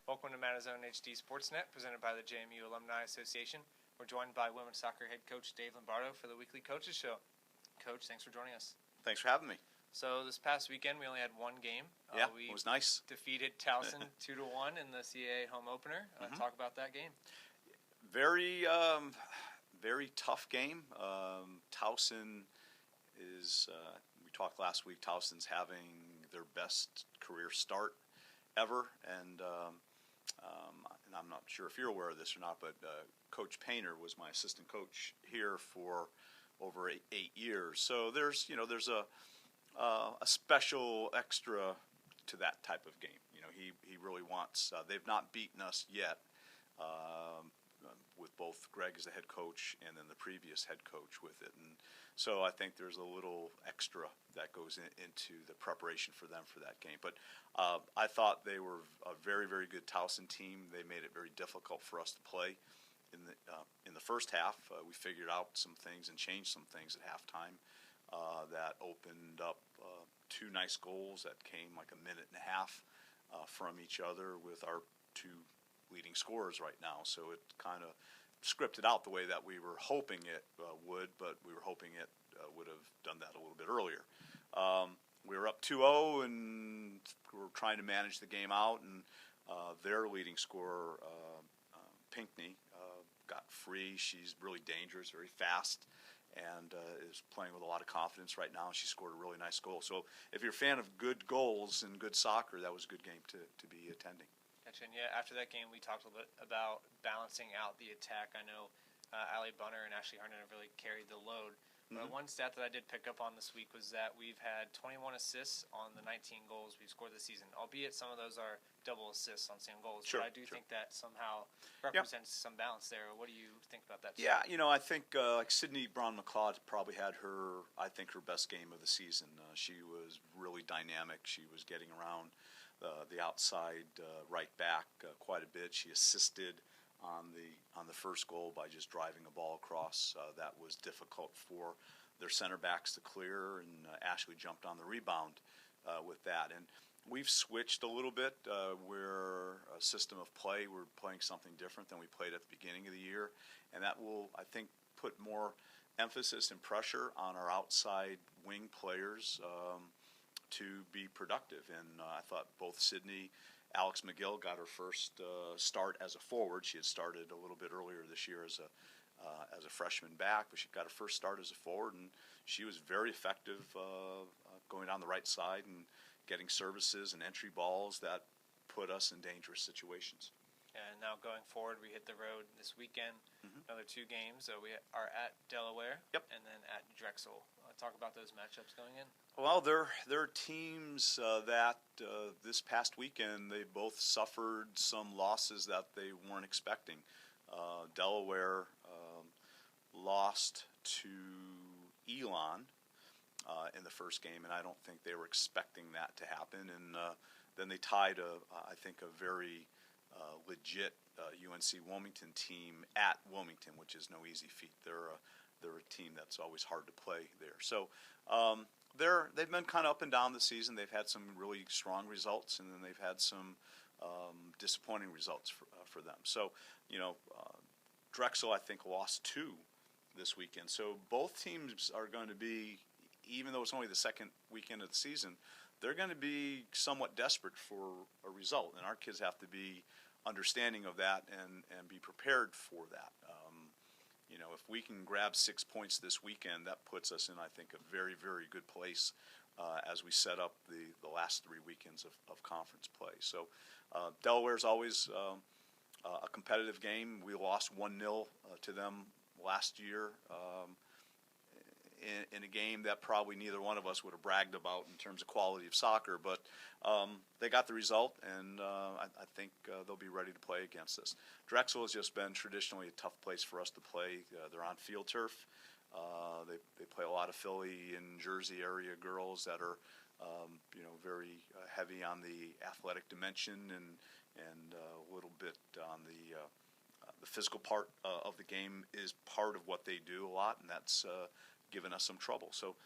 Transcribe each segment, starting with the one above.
Welcome to Matazone HD Sportsnet, presented by the JMU Alumni Association. We're joined by women's soccer head coach Dave Lombardo for the weekly coaches show. Coach, thanks for joining us. Thanks for having me. So this past weekend we only had one game. It was nice. Defeated Towson 2-1 in the CAA home opener. Talk about that game. Very tough game. Towson is, we talked last week, Towson's having their best career start ever, and I'm not sure if you're aware of this or not, but Coach Painter was my assistant coach here for over eight years. So there's a special extra to that type of game. He really wants. They've not beaten us yet. With both Greg as the head coach and then the previous head coach with it. And so I think there's a little extra that goes into the preparation for them for that game. But I thought they were a very, very good Towson team. They made it very difficult for us to play in the first half. We figured out some things and changed some things at halftime that opened up two nice goals that came like a minute and a half from each other with our two leading scorers right now. So it kind of scripted out the way that we were hoping it would, but we were hoping it would have done that a little bit earlier. We were up 2-0, and we were trying to manage the game out, and their leading scorer, Pinckney, got free. She's really dangerous, very fast, and is playing with a lot of confidence right now. She scored a really nice goal. So if you're a fan of good goals and good soccer, that was a good game to be attending. And yeah, after that game, we talked a little bit about balancing out the attack. I know Allie Bunner and Ashley Harden have really carried the load. But one stat that I did pick up on this week was that we've had 21 assists on the 19 goals we've scored this season, albeit some of those are double assists on same goals. Sure, but I do think that somehow represents some balance there. What do you think about that? Yeah, I think like Sydney Braun-McLeod probably had her best game of the season. She was really dynamic. She was getting around the outside right back quite a bit. She assisted on the first goal by just driving a ball across. That was difficult for their center backs to clear, and Ashley jumped on the rebound with that. And we've switched a little bit. We're a system of play. We're playing something different than we played at the beginning of the year, and that will, I think, put more emphasis and pressure on our outside wing players to be productive. And I thought both Sydney, Alex McGill got her first start as a forward. She had started a little bit earlier this year as a freshman back, but she got her first start as a forward, and she was very effective going down the right side and getting services and entry balls that put us in dangerous situations. And now going forward, we hit the road this weekend. Another two games. We are at Delaware and then at Drexel. Talk about those matchups going in. Well, they're teams that this past weekend they both suffered some losses that they weren't expecting. Delaware lost to Elon in the first game, and I don't think they were expecting that to happen. And then they tied I think a very legit UNC Wilmington team at Wilmington, which is no easy feat. They're a team that's always hard to play there. So they've been kind of up and down this season. They've had some really strong results, and then they've had some disappointing results for them. So, Drexel, I think, lost 2 this weekend. So both teams are going to be, even though it's only the second weekend of the season, they're going to be somewhat desperate for a result. And our kids have to be understanding of that and be prepared for that. If we can grab 6 points this weekend, that puts us in, I think, a very, very good place as we set up the last 3 weekends of conference play. So Delaware's always a competitive game. We lost 1-0 to them last year in a game that probably neither one of us would have bragged about in terms of quality of soccer, but they got the result, and I think they'll be ready to play against us. Drexel has just been traditionally a tough place for us to play. They're on field turf. They play a lot of Philly and Jersey area girls that are very heavy on the athletic dimension and a little bit on the physical part of the game is part of what they do a lot, and that's given us some trouble. So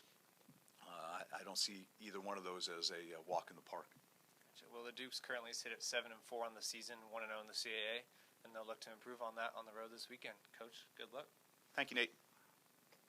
I don't see either one of those as a walk in the park. Gotcha. Well, the Dukes currently sit at 7-4 on the season, 1-0 in the CAA, and they'll look to improve on that on the road this weekend. Coach, good luck. Thank you, Nate.